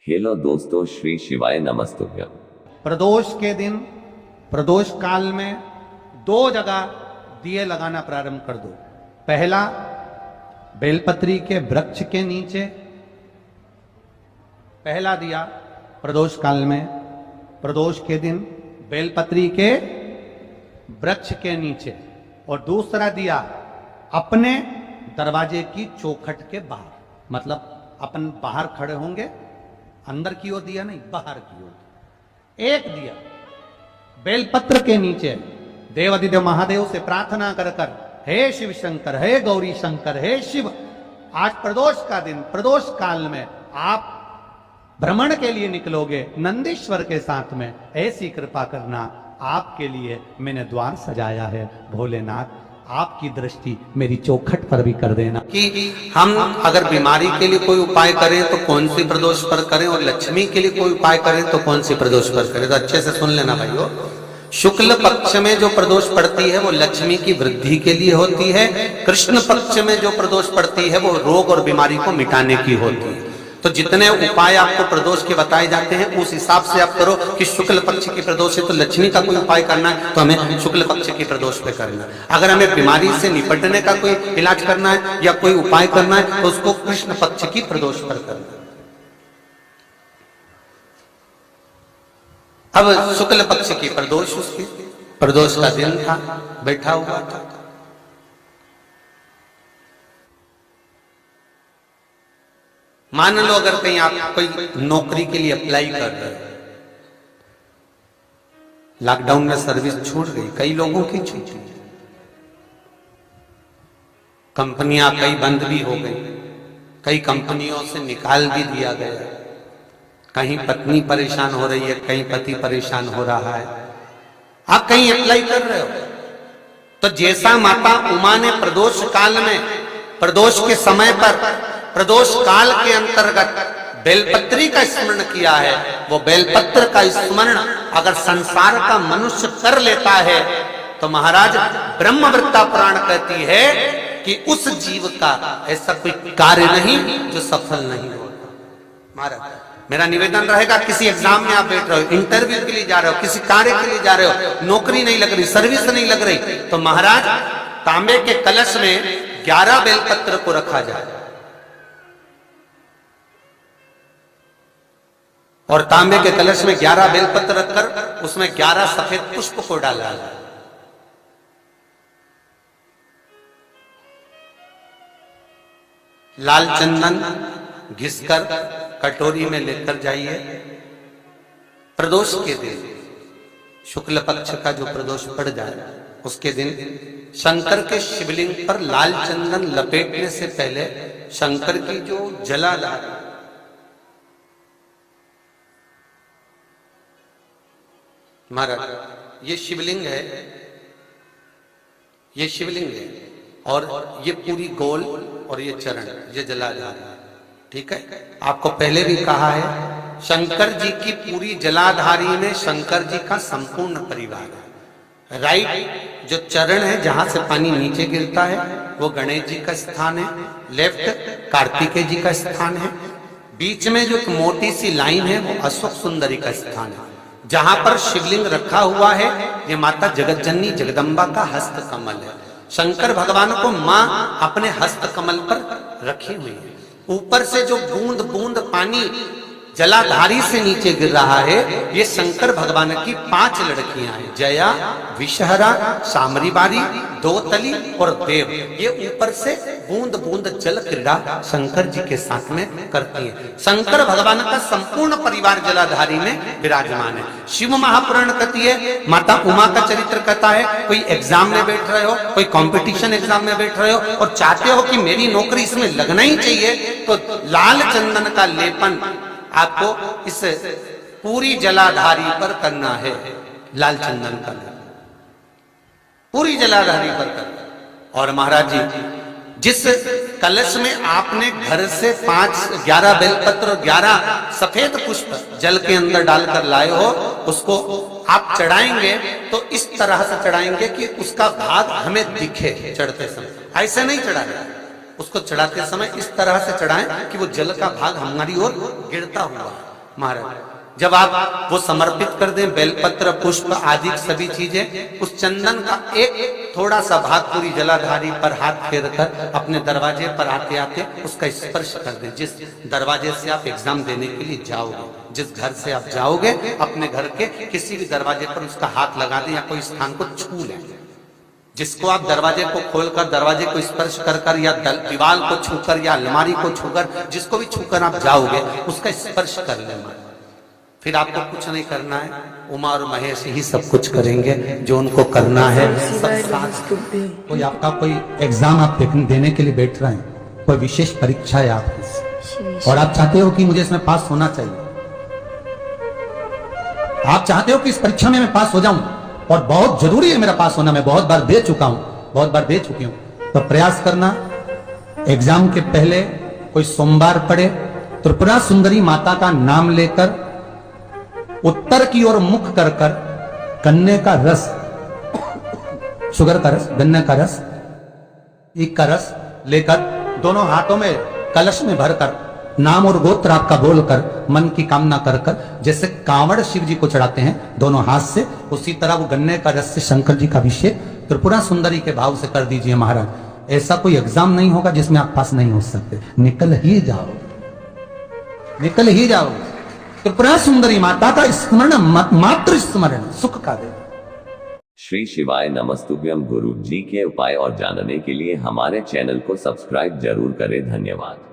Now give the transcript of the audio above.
Hello दोस्तों, श्री शिवाय नमस्तुभ्यम। प्रदोष के दिन, प्रदोष काल में 2 जगह दिए लगाना प्रारंभ कर दो। पहला, बेलपत्री के वृक्ष के नीचे पहला दिया प्रदोष काल में, प्रदोष के दिन बेलपत्री के वृक्ष के नीचे, और दूसरा दिया अपने दरवाजे की चौखट के बाहर। मतलब अपन बाहर खड़े होंगे, अंदर की ओर दिया नहीं, बाहर की ओर एक दिया बेलपत्र के नीचे। देवादिदेव महादेव से प्रार्थना कर कर, हे शिव शंकर, हे गौरी शंकर, हे शिव, आज प्रदोष का दिन, प्रदोष काल में आप भ्रमण के लिए निकलोगे नंदीश्वर के साथ में, ऐसी कृपा करना। आपके लिए मैंने द्वार सजाया है भोलेनाथ, आपकी दृष्टि मेरी चौखट पर भी कर देना। कि हम अगर बीमारी के लिए कोई उपाय करें तो कौन सी प्रदोष पर करें, और लक्ष्मी के लिए कोई उपाय करें तो कौन सी प्रदोष पर करें। तो अच्छे से सुन लेना भाइयों। शुक्ल पक्ष में जो प्रदोष पड़ती है वो लक्ष्मी की वृद्धि के लिए होती है। कृष्ण पक्ष में जो प्रदोष पड़ती है वो रोग और बीमारी को मिटाने की होती है। तो जितने उपाय आपको प्रदोष के बताए जाते हैं उस हिसाब से आप करो कि शुक्ल पक्ष की प्रदोष है तो लक्ष्मी का कोई उपाय करना है तो हमें शुक्ल पक्ष की प्रदोष पे करना है। अगर हमें बीमारी से निपटने का कोई इलाज करना है या कोई उपाय करना है तो उसको कृष्ण पक्ष की प्रदोष पर करना है। अब शुक्ल पक्ष की प्रदोष, उसकी प्रदोष का दिन था, बैठा हुआ था। मान लो अगर कहीं आप कोई नौकरी के लिए अप्लाई कर रहे हो, लॉकडाउन में सर्विस छूट गई, कई लोगों की छूट गई, कंपनियां कई बंद भी हो गई, कई कंपनियों से निकाल भी दिया गया, कहीं पत्नी परेशान हो रही है, कहीं पति परेशान हो रहा है, आप कहीं अप्लाई कर रहे हो। तो जैसा माता उमा ने प्रदोष काल में, प्रदोष के समय पर, प्रदोष काल के अंतर्गत बेलपत्री का स्मरण किया है, वो बेलपत्र का स्मरण अगर संसार का मनुष्य कर लेता है तो महाराज ब्रह्मवृत्ता पुराण कहती है कि उस जीव का ऐसा कोई कार्य नहीं जो सफल नहीं होता। महाराज मेरा निवेदन रहेगा, किसी एग्जाम में आप बैठ रहे हो, इंटरव्यू के लिए जा रहे हो, किसी कार्य के लिए जा रहे हो, नौकरी नहीं लग रही, सर्विस नहीं लग रही, तो महाराज तांबे के कलश में 11 बेलपत्र को रखा जाए और तांबे के कलश में 11 बेलपत्र रखकर उसमें 11 सफेद पुष्प को डाला जाए। लाल चंदन घिसकर कटोरी में लेकर जाइए। प्रदोष के दिन, शुक्ल पक्ष का जो प्रदोष पड़ जाए उसके दिन शंकर के शिवलिंग पर लाल चंदन लपेटने से पहले शंकर की जो जलाधार, महाराज ये शिवलिंग है, ये शिवलिंग है और ये पूरी गोल और ये चरण, ये जलाधार, ठीक है। आपको पहले भी कहा है शंकर जी की पूरी जलाधारी में शंकर जी का संपूर्ण परिवार है। राइट जो चरण है जहां से पानी नीचे गिरता है वो गणेश जी का स्थान है, लेफ्ट कार्तिकेय जी का स्थान है, बीच में जो एक मोटी सी लाइन है वो अशोक सुंदरी का स्थान है। जहां पर शिवलिंग रखा हुआ है ये माता जगत जननी जगदम्बा का हस्त कमल है। शंकर भगवान को मां अपने हस्त कमल पर रखी हुई है। ऊपर से जो बूंद बूंद पानी जलाधारी से नीचे गिर रहा है ये शंकर भगवान की 5 लड़कियां हैं, जया, विषहरा, सामरीबारी, दोतली और देव। ये ऊपर से बूंद बूंद जल क्रीड़ा शंकर जी के साथ में करती हैं। शंकर भगवान का संपूर्ण परिवार जलाधारी में विराजमान है। शिव महापुराण कहती है, माता उमा का चरित्र कहता है, कोई एग्जाम में बैठ रहे हो, कोई कंपटीशन एग्जाम में बैठ रहे हो और चाहते हो कि मेरी नौकरी इसमें लगना ही चाहिए, तो लाल चंदन का लेपन आपको इस पूरी जलाधारी पर करना है। लाल चंदन का पूरी जलाधारी पर करना। और महाराज जी जिस कलश में आपने घर से 11 बेलपत्र और 11 सफेद पुष्प जल के अंदर डालकर लाए हो, उसको आप चढ़ाएंगे तो इस तरह से चढ़ाएंगे कि उसका भाग हमें दिखे चढ़ते समय। ऐसे नहीं चढ़ाएंगे, उसको चढ़ाते समय इस तरह से चढ़ाएं कि वो जल का भाग हमारी ओर गिरता हुआ महाराज। जब आप वो समर्पित कर दें, बेलपत्र पुष्प आदि सभी चीजें, उस चंदन का एक थोड़ा सा भाग पूरी जलाधारी पर हाथ फेर कर अपने दरवाजे पर आते आते उसका स्पर्श कर दें। जिस दरवाजे से आप एग्जाम देने के लिए जाओगे, जिस घर से आप जाओगे, अपने घर के किसी भी दरवाजे पर उसका हाथ लगा दें या कोई स्थान को छू लें। जिसको आप दरवाजे को खोलकर, दरवाजे को स्पर्श कर कर या दीवार को छूकर या अलमारी को छूकर, जिसको भी छूकर आप जाओगे उसका स्पर्श कर लेना। फिर आपको कुछ नहीं करना है, उमा और महेश ही सब कुछ करेंगे जो उनको करना है। सब साथ। कोई आपका कोई एग्जाम आप देने के लिए बैठ रहे हैं, कोई विशेष परीक्षा है आपकी और आप चाहते हो कि मुझे इसमें पास होना चाहिए, आप चाहते हो कि इस परीक्षा में मैं पास हो जाऊं और बहुत जरूरी है मेरा पास होना, मैं बहुत बार दे चुका हूं, बहुत बार दे चुकी हूं, तो प्रयास करना एग्जाम के पहले कोई सोमवार पड़े, त्रिपुरा सुंदरी माता का नाम लेकर उत्तर की ओर मुख कर कर गन्ने का रस, शुगर का रस, गन्ने का रस, एक का रस लेकर दोनों हाथों में कलश में भरकर नाम और गोत्र आपका बोलकर मन की कामना कर कर, जैसे कांवड़ शिव जी को चढ़ाते हैं दोनों हाथ से, उसी तरह वो गन्ने का रस से शंकर जी का अभिषेक त्रिपुरा सुंदरी के भाव से कर दीजिए महाराज। ऐसा कोई एग्जाम नहीं होगा जिसमें आप पास नहीं हो सकते, निकल ही जाओ, निकल ही जाओ। त्रिपुरा सुंदरी माता का स्मरण, मात्र स्मरण सुख का दे। श्री शिवाय नमस्तुभ्यम। गुरु जी के उपाय और जानने के लिए हमारे चैनल को सब्सक्राइब जरूर करें। धन्यवाद।